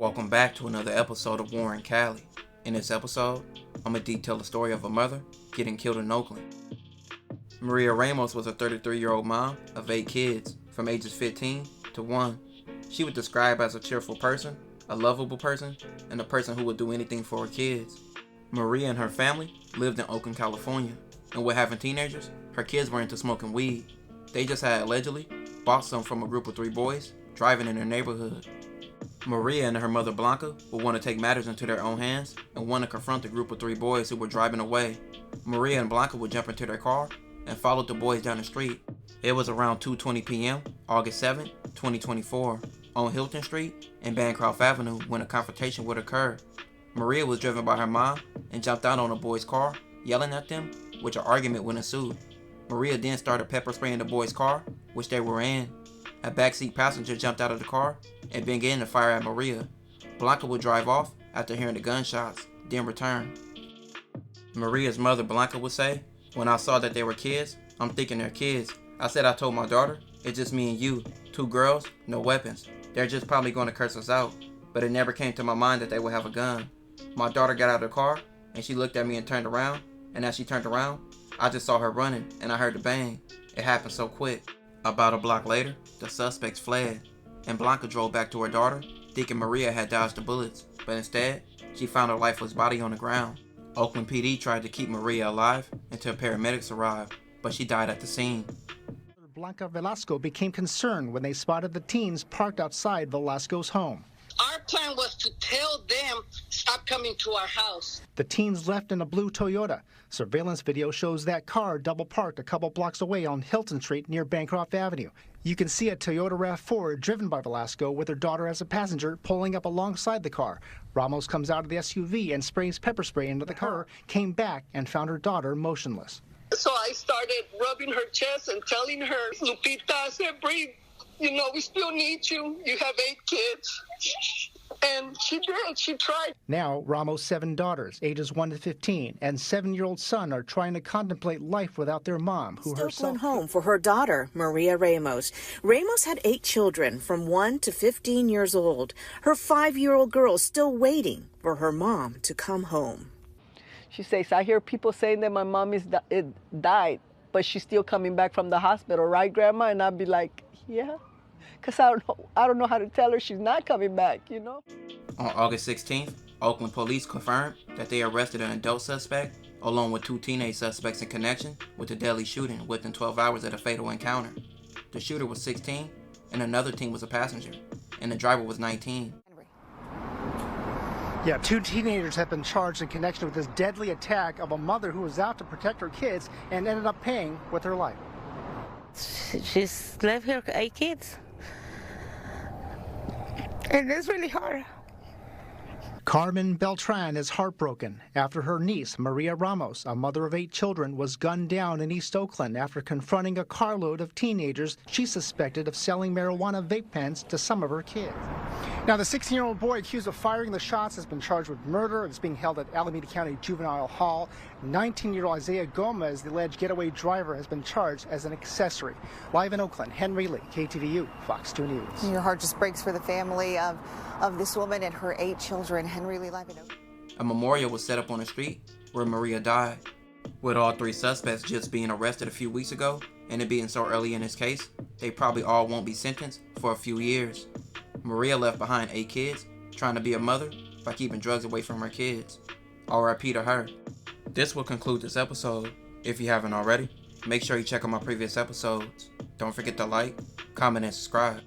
Welcome back to another episode of Warren Cali. In this episode, I'm going to detail the story of a mother getting killed in Oakland. Maria Ramos was a 33-year-old mom of 8 kids from ages 15 to 1. She was described as a cheerful person, a lovable person, and a person who would do anything for her kids. Maria and her family lived in Oakland, California, and with having teenagers, her kids were into smoking weed. They just had allegedly bought some from a group of 3 boys driving in their neighborhood. Maria and her mother Blanca would want to take matters into their own hands and want to confront the group of 3 boys who were driving away. Maria and Blanca would jump into their car and followed the boys down the street. It was around 2:20 p.m., August 7, 2024, on Hilton Street and Bancroft Avenue when a confrontation would occur. Maria was driven by her mom and jumped out on the boys' car, yelling at them, which an argument would ensue. Maria then started pepper spraying the boys' car, which they were in. A backseat passenger jumped out of the car and began to fire at Maria. Blanca would drive off after hearing the gunshots, then return. Maria's mother Blanca would say, "When I saw that they were kids, I'm thinking they're kids. I told my daughter, it's just me and you, 2 girls, no weapons. They're just probably going to curse us out. But it never came to my mind that they would have a gun. My daughter got out of the car and she looked at me and turned around, and as she turned around, I just saw her running and I heard the bang. It happened so quick." About a block later, the suspects fled, and Blanca drove back to her daughter, thinking Maria had dodged the bullets, but instead, she found her lifeless body on the ground. Oakland PD tried to keep Maria alive until paramedics arrived, but she died at the scene. Blanca Velasco became concerned when they spotted the teens parked outside Velasco's home. Our plan was to tell them, stop coming to our house. The teens left in a blue Toyota. Surveillance video shows that car double parked a couple blocks away on Hilton Street near Bancroft Avenue. You can see a Toyota RAV4 driven by Velasco with her daughter as a passenger pulling up alongside the car. Ramos comes out of the SUV and sprays pepper spray into the car, came back and found her daughter motionless. So I started rubbing her chest and telling her, "Lupita," I said, "breathe. You know, we still need you. You have 8 kids." And she did. She tried. Now, Ramos' 7 daughters, ages 1 to 15, and 7-year-old son are trying to contemplate life without their mom, who herself... Oakland home for her daughter, Maria Ramos. Ramos had 8 children from 1 to 15 years old. Her 5-year-old girl is still waiting for her mom to come home. She says, "I hear people saying that my mom died, but she's still coming back from the hospital, right, Grandma?" And I'd be like, "Yeah." Because I don't know how to tell her she's not coming back, you know? On August 16th, Oakland police confirmed that they arrested an adult suspect along with 2 teenage suspects in connection with the deadly shooting within 12 hours of the fatal encounter. The shooter was 16 and another teen was a passenger, and the driver was 19. Yeah, 2 teenagers have been charged in connection with this deadly attack of a mother who was out to protect her kids and ended up paying with her life. She's left her 8 kids. And it's really hard. Carmen Beltran is heartbroken after her niece, Maria Ramos, a mother of 8 children, was gunned down in East Oakland after confronting a carload of teenagers she suspected of selling marijuana vape pens to some of her kids. Now, the 16-year-old boy accused of firing the shots has been charged with murder and is being held at Alameda County Juvenile Hall. 19-year-old Isaiah Gomez, the alleged getaway driver, has been charged as an accessory. Live in Oakland, Henry Lee, KTVU, Fox 2 News. Your heart just breaks for the family of this woman and her 8 children. Henry Lee, live in Oakland. A memorial was set up on the street where Maria died. With all 3 suspects just being arrested a few weeks ago and it being so early in this case, they probably all won't be sentenced for a few years. Maria left behind 8 kids, trying to be a mother by keeping drugs away from her kids. R.I.P. to her. This will conclude this episode. If you haven't already, make sure you check out my previous episodes. Don't forget to like, comment, and subscribe.